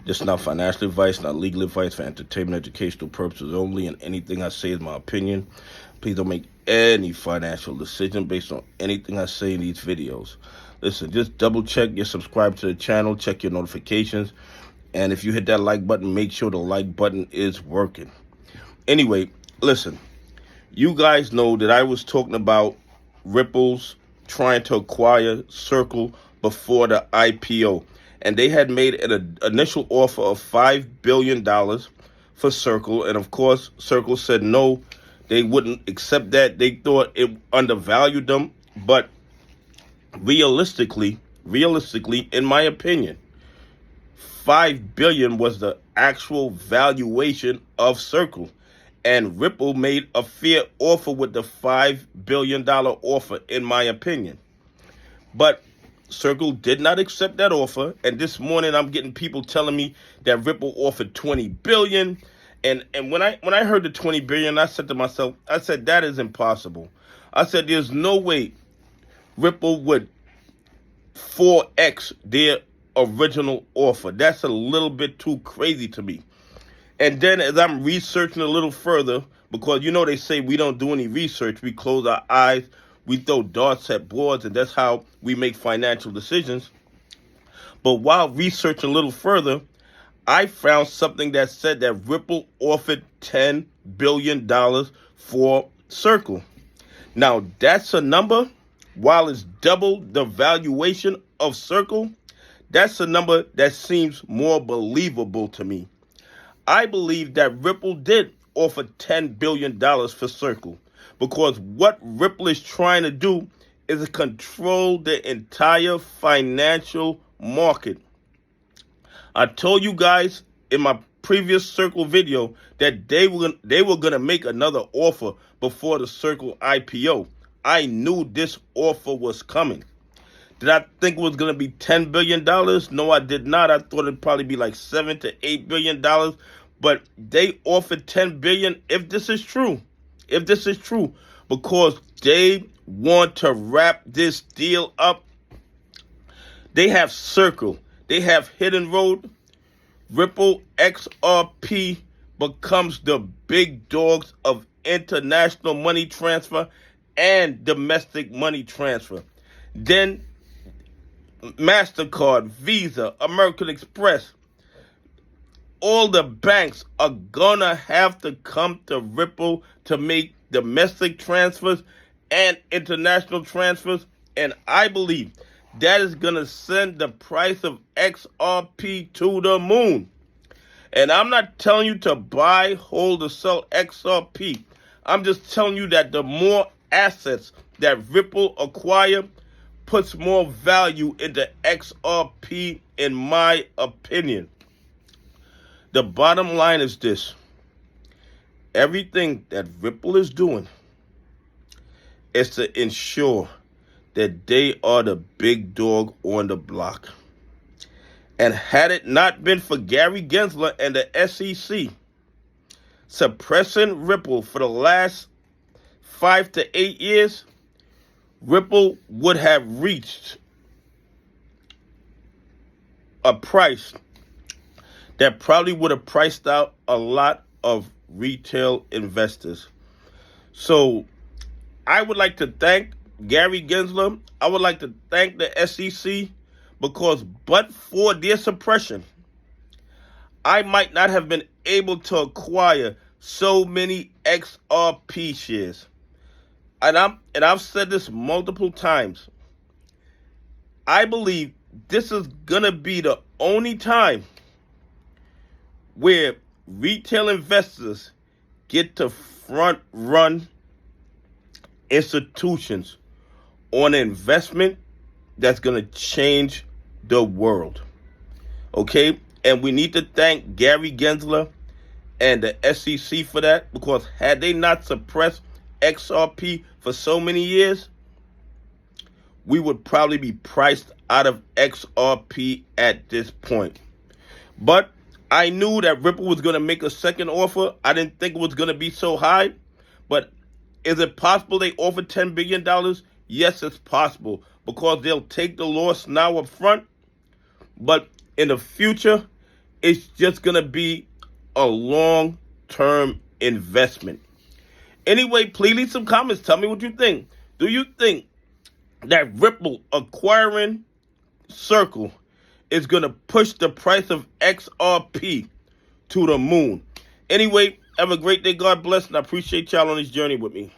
This is not financial advice, not legal advice, for entertainment, educational purposes only, and anything I say is my opinion. Please don't make any financial decision based on anything I say in these videos. Listen, just double check you're subscribed to the channel, check your notifications, and if you hit that like button, make sure the like button is working. Anyway, listen, you guys know that I was talking about Ripple's trying to acquire Circle before the IPO. And they had made an initial offer of $5 billion for Circle. And of course, Circle said no, they wouldn't accept that. They thought it undervalued them. But realistically, in my opinion, $5 billion was the actual valuation of Circle. And Ripple made a fair offer with the $5 billion offer, in my opinion. But Circle did not accept that offer, and this morning I'm getting people telling me that Ripple offered $20 billion. And when I heard the $20 billion, I said to myself, I said, that is impossible. I said, there's no way Ripple would 4x their original offer. That's a little bit too crazy to me. And then as I'm researching a little further, because you know they say we don't do any research, we close our eyes, we throw darts at boards, and that's how we make financial decisions. But while researching a little further, I found something that said that Ripple offered $10 billion for Circle. Now, that's a number, while it's double the valuation of Circle, that's a number that seems more believable to me. I believe that Ripple did offer $10 billion for Circle, because what Ripple is trying to do is to control the entire financial market. I told you guys in my previous Circle video that they were going to make another offer before the Circle IPO. I knew this offer was coming. Did I think it was going to be $10 billion? No, I did not. I thought it'd probably be like $7 to $8 billion. But they offered $10 billion if this is true. Because they want to wrap this deal up. They have Circle. They have Hidden Road. Ripple XRP becomes the big dogs of international money transfer and domestic money transfer. Then MasterCard, Visa, American Express, all the banks are gonna have to come to Ripple to make domestic transfers and international transfers. And I believe that is gonna send the price of XRP to the moon. And I'm not telling you to buy, hold, or sell XRP. I'm just telling you that the more assets that Ripple acquire puts more value into XRP, in my opinion. The bottom line is this. Everything that Ripple is doing is to ensure that they are the big dog on the block. And had it not been for Gary Gensler and the SEC suppressing Ripple for the last 5 to 8 years, Ripple would have reached a price that probably would have priced out a lot of retail investors. So I would like to thank Gary Gensler. I would like to thank the SEC, because but for their suppression, I might not have been able to acquire so many XRP shares. And I've said this multiple times. I believe this is gonna be the only time where retail investors get to front run institutions on an investment that's going to change the world. Okay? And we need to thank Gary Gensler and the SEC for that, because had they not suppressed XRP for so many years, we would probably be priced out of XRP at this point. But I knew that Ripple was going to make a second offer. I didn't think it was going to be so high. But is it possible they offered $10 billion? Yes, it's possible, because they'll take the loss now up front. But in the future, It's just going to be a long-term investment. Anyway, please leave some comments. Tell me what you think. Do you think that Ripple acquiring Circle is going to push the price of XRP to the moon? Anyway, have a great day. God bless, and I appreciate y'all on this journey with me.